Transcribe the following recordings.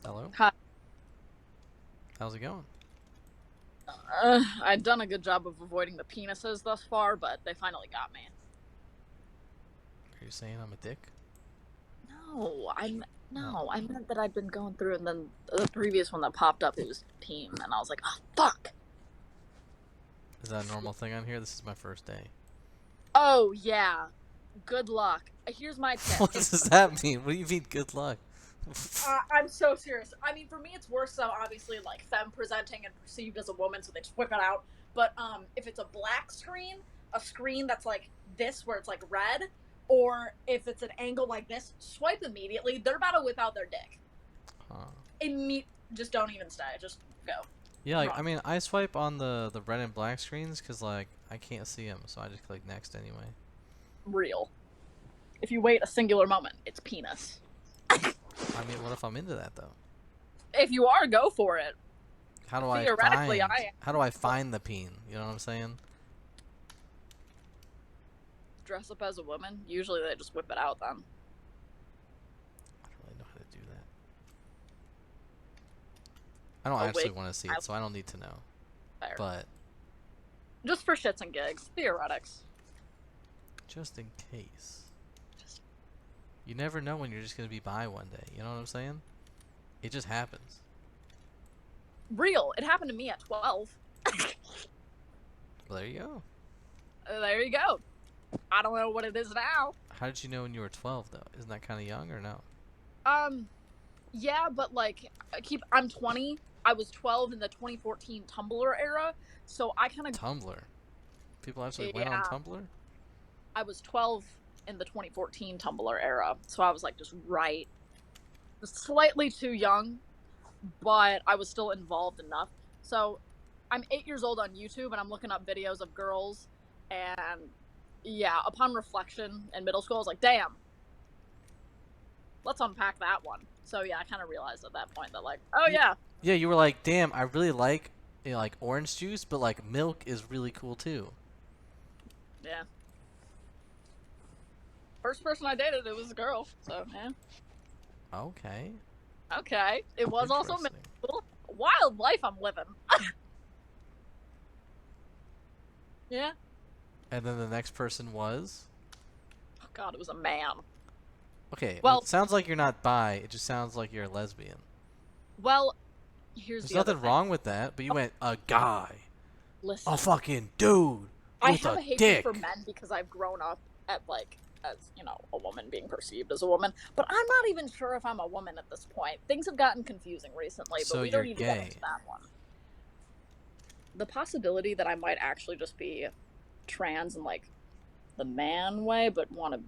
Hello. Hi. How's it going? I'd done a good job of avoiding the penises thus far, but they finally got me. Are you saying I'm a dick? No, I'm Oh. no, I meant that I'd been going through, and then the previous one that popped up, it was peen, and I was like, oh fuck. Is that a normal thing on here? This is my first day. Oh yeah, good luck. Here's my tip. What does that mean? What do you mean, good luck? I'm so serious. I mean, for me, it's worse. So obviously, like femme presenting and perceived as a woman, so they just whip it out. But if it's a black screen, a screen that's like this, where it's like red, or if it's an angle like this, swipe immediately. They're about to whip out their dick. Huh. Just don't even stay. Just go. Yeah, like, I Run. mean, I swipe on the red and black screens because, like, I can't see them, so I just click next anyway. Real. If you wait a singular moment, it's penis. I mean, what if I'm into that, though? If you are, go for it. How do I Theoretically, find... I am. How do I find the peen? You know what I'm saying? Dress up as a woman. Usually, they just whip it out then. I don't really know how to do that. I don't Oh actually wait, want to see it, so I don't need to know. fair. But, Just for shits and gigs, theoretics. just in case. Just You never know when you're just going to be bi one day. You know what I'm saying? It just happens. real. It happened to me at 12. Well, there you go. There you go. I don't know what it is now. How did you know when you were 12, though? Isn't that kind of young or no? Um, yeah, but like, I'm 20. I was 12 in the 2014 Tumblr era, so I kind of, Tumblr. People actually went on yeah, Tumblr? I was 12 in the 2014 Tumblr era, so I was like just slightly too young, but I was still involved enough. So I'm 8 years old on YouTube, and I'm looking up videos of girls, and yeah, upon reflection in middle school, I was like, damn, let's unpack that one. So yeah, I kind of realized at that point that like, oh Y- yeah, Yeah, you were like, damn, I really like, like orange juice, but like milk is really cool too. yeah. First person I dated, it was a girl. So yeah, Okay, okay. It was also middle interesting. school. Wild life I'm living. Yeah. And then the next person was? Oh God, it was a man. Okay, well, Well, it sounds like you're not bi. It just sounds like you're a lesbian. well. Here's There's the other nothing thing. wrong with that, but you went, a guy. A Listen, fucking dude I with have a a hatred for dick. men because I've grown up at like as a woman being perceived as a woman. But I'm not even sure if I'm a woman at this point. Things have gotten confusing recently, but So we you're don't need to get gay. into that one. The possibility that I might actually just be trans in like the man way, but want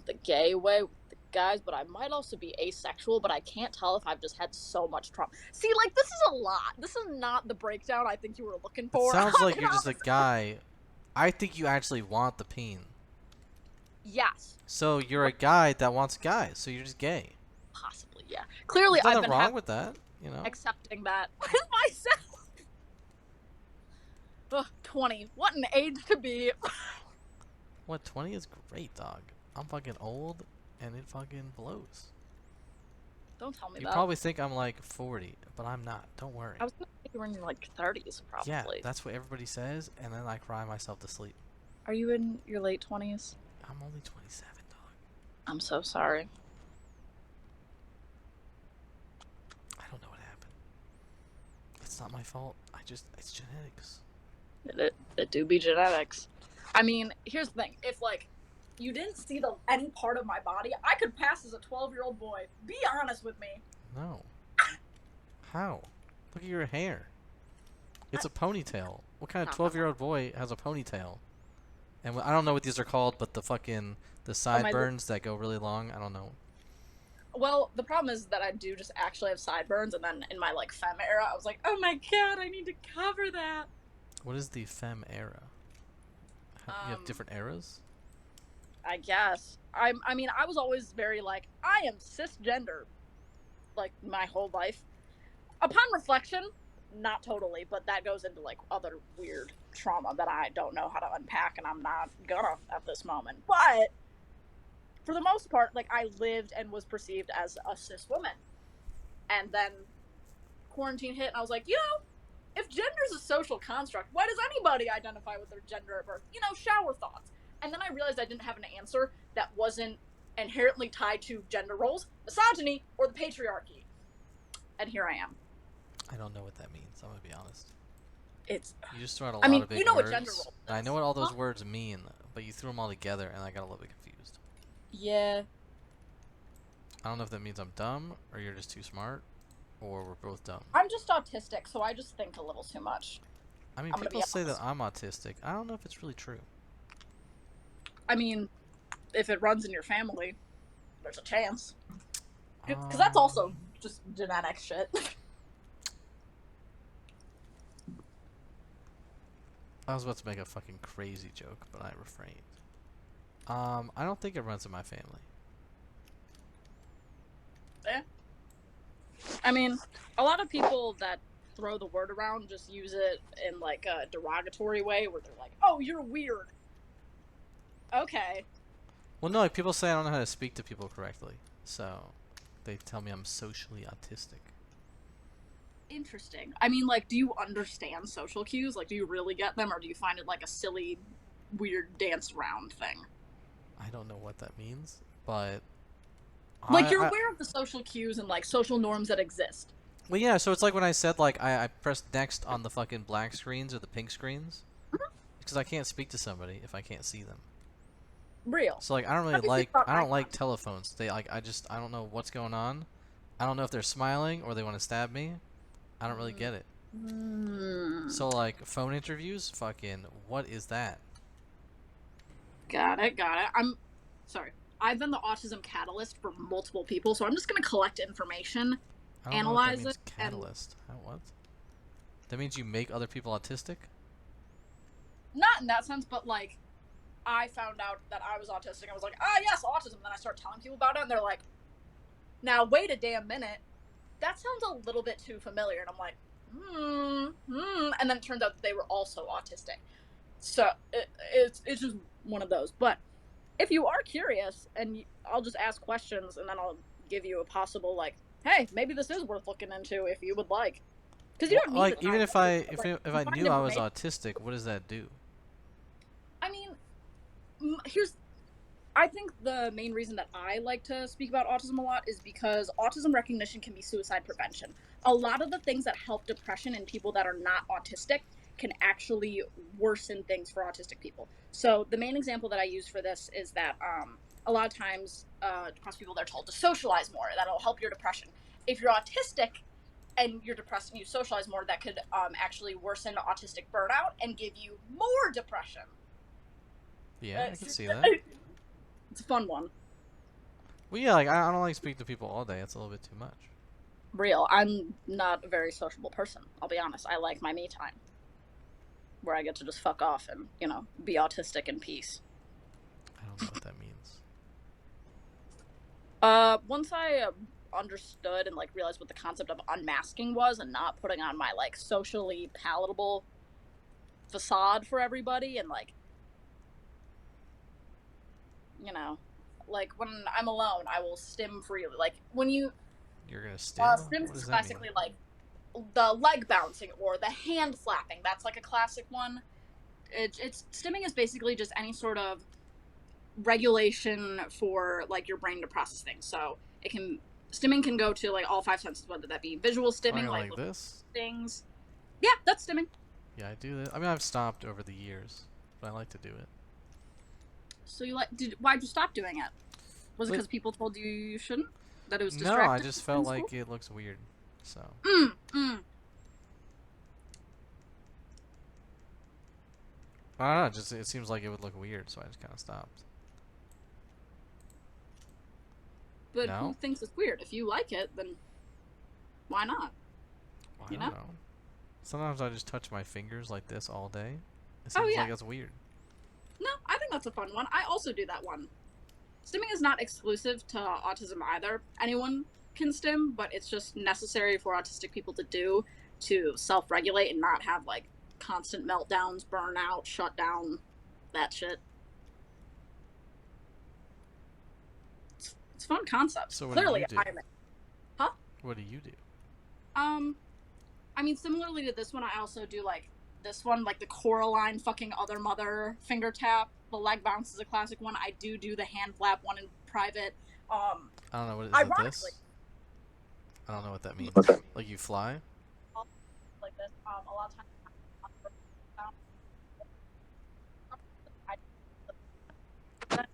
the gay way with the guys, but I might also be asexual, but I can't tell if I've just had so much trauma. See, like this is a lot. This is not the breakdown I think you were looking It for. sounds I'll like be you're just a honest. guy. I think you actually want the peen. Yes, So you're a guy that wants guys, so you're just gay. possibly, yeah. Clearly, There's I've nothing been wrong with that, you know? accepting that with myself. Ugh, 20. What an age to be. What, 20 is great, dog. I'm fucking old, and it fucking blows. Don't tell me You that. probably think I'm like 40, but I'm not. Don't worry. I was gonna say you were in your like 30s, Yeah, probably. that's what everybody says, and then I cry myself to sleep. Are you in your late 20s? I'm only 27, dog. I'm so sorry. I don't know what happened. It's not my fault. It's genetics. It do be genetics. I mean, here's the thing. If like you didn't see any part of my body, I could pass as a 12-year-old boy. Be honest with me. No. How? Look at your hair. It's a ponytail. What kind of Not that 12-year-old boy has a ponytail? And I don't know what these are called, but the Oh, my. sideburns that go really long. I don't know. Well, the problem is that I do just actually have sideburns, and then in my like femme era, I was like, oh my god, I need to cover that. What is the femme era? You have Um, different eras? I guess I mean, I was always very like, I am cisgender, like my whole life. Upon reflection, not totally, but that goes into like other weird trauma that I don't know how to unpack, and I'm not gonna at this moment. But for the most part, like I lived and was perceived as a cis woman. And then quarantine hit, and I was like, if gender is a social construct, why does anybody identify with their gender at birth? Shower thoughts. And then I realized I didn't have an answer that wasn't inherently tied to gender roles, misogyny, or the patriarchy. And here I am. I don't know what that means. I'm gonna be honest. It's. You just threw out a I lot mean, of big you know what gender words. role And I is. know what all those Huh? words mean, but you threw them all together, and I got a little bit confused. Yeah. I don't know if that means I'm dumb, or you're just too smart, or we're both dumb. I'm just autistic, so I just think a little too much. I mean, I'm gonna people be say that honest. I'm autistic. I don't know if it's really true. I mean, if it runs in your family, there's a chance. Because that's also just genetic shit. I was about to make a fucking crazy joke, but I refrained. I don't think it runs in my family. Yeah. I mean, a lot of people that throw the word around just use it in like a derogatory way where they're like, "Oh, you're weird." Okay. Well, no, like people say I don't know how to speak to people correctly, so they tell me I'm socially autistic. Interesting. I mean, like, do you understand social cues? Like, do you really get them, or do you find it like a silly, weird dance around thing? I don't know what that means, but Like, you're I aware of the social cues and like social norms that exist. well, yeah. So it's like when I said like I pressed next on the fucking black screens or the pink screens because I can't speak to somebody if I can't see them. Real. So like I don't really How do you feel about I eye don't like contact? telephones. They like I don't know what's going on. I don't know if they're smiling or they want to stab me. I don't really get it. Mm. So like phone interviews, fucking what is that? Got it. Got it. I'm sorry. I've been the autism catalyst for multiple people, so I'm just gonna collect information, I don't know what that analyze it, means. and Catalyst. How what? That means you make other people autistic? not in that sense, but like I found out that I was autistic. I was like, yes, autism. And then I start telling people about it, and they're like, now wait a damn minute. That sounds a little bit too familiar. And I'm like, and then it turns out that they were also autistic. So it's just one of those. But if you are curious, and I'll just ask questions, and then I'll give you a possible like, hey, maybe this is worth looking into if you would like, because you Well, don't need to like even if I diagnose it, but like, if you I find knew I was information. autistic, what does that do? I mean, here's I think the main reason that I like to speak about autism a lot is because autism recognition can be suicide prevention. A lot of the things that help depression in people that are not autistic can actually worsen things for autistic people. So the main example that I use for this is that a lot of times depressed people, they're told to socialize more. That'll help your depression. If you're autistic and you're depressed and you socialize more, that could actually worsen autistic burnout and give you more depression. Yeah, I can It's, see that. it's a fun one. Well, yeah, like I don't like speaking to people all day. It's a little bit too much. Real. I'm not a very sociable person. I'll be honest. I like my me time, where I get to just fuck off and be autistic in peace. I don't know what that means. Once I understood and like realized what the concept of unmasking was and not putting on my like socially palatable facade for everybody and like like when I'm alone, I will stim freely. Like when you You're gonna stim? stims What is does that mean? basically like the leg bouncing or the hand flapping. That's like a classic one. It's stimming is basically just any sort of regulation for like your brain to process things. So stimming can go to like all five senses, whether that be visual stimming, Fucking like like this? things. Yeah, that's stimming. Yeah, I do that. I mean, I've stopped over the years, but I like to do it. So why'd you stop doing it? Was it But because people told you shouldn't? That it was no, I distracting just in felt school? like it looks weird. So Mm, mm. I don't know. Just it seems like it would look weird, so I just kind of stopped. But who No, thinks it's weird? If you like it, then why not? I You don't know? know. Sometimes I just touch my fingers like this all day. It Oh seems yeah. like that's weird. No, I think that's a fun one. I also do that one. Stimming is not exclusive to autism either. Anyone can stim, but it's just necessary for autistic people to do to self-regulate and not have like constant meltdowns, burnout, shutdown, that shit. It's a fun concept. So what do you Clearly, do? I'm. Huh? What do you do? I mean, similarly to this one, I also do like this one, like the Coraline fucking other mother finger tap. The leg bounce is a classic one. I do the hand flap one in private. I don't know. What is it? Ironically, This? I don't know what that means. Like you fly? like this, a lot of times.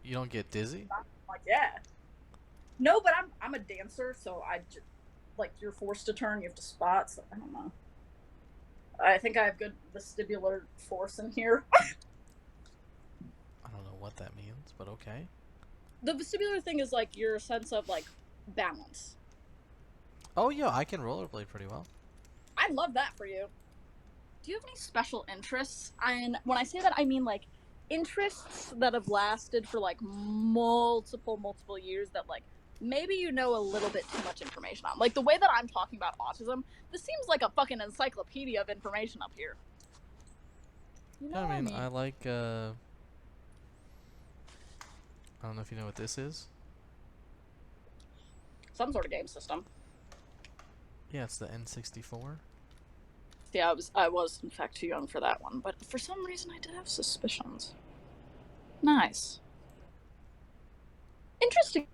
You don't get dizzy? Like, yeah. No, but I'm a dancer, so I just, like, you're forced to turn. You have to spot. So I don't know. I think I have good vestibular force in here. I don't know what that means, but okay. The vestibular thing is like your sense of like balance. Oh yeah, I can rollerblade pretty well. I love that for you. Do you have any special interests? And when I say that, I mean like interests that have lasted for like multiple years that like maybe you know a little bit too much information on. Like the way that I'm talking about autism, this seems like a fucking encyclopedia of information up here. You know Yeah, what I I mean, mean? I like, I don't know if you know what this is. Some sort of game system. Yeah, it's the N64. Yeah, I was in fact too young for that one, but for some reason I did have suspicions. Nice. Interesting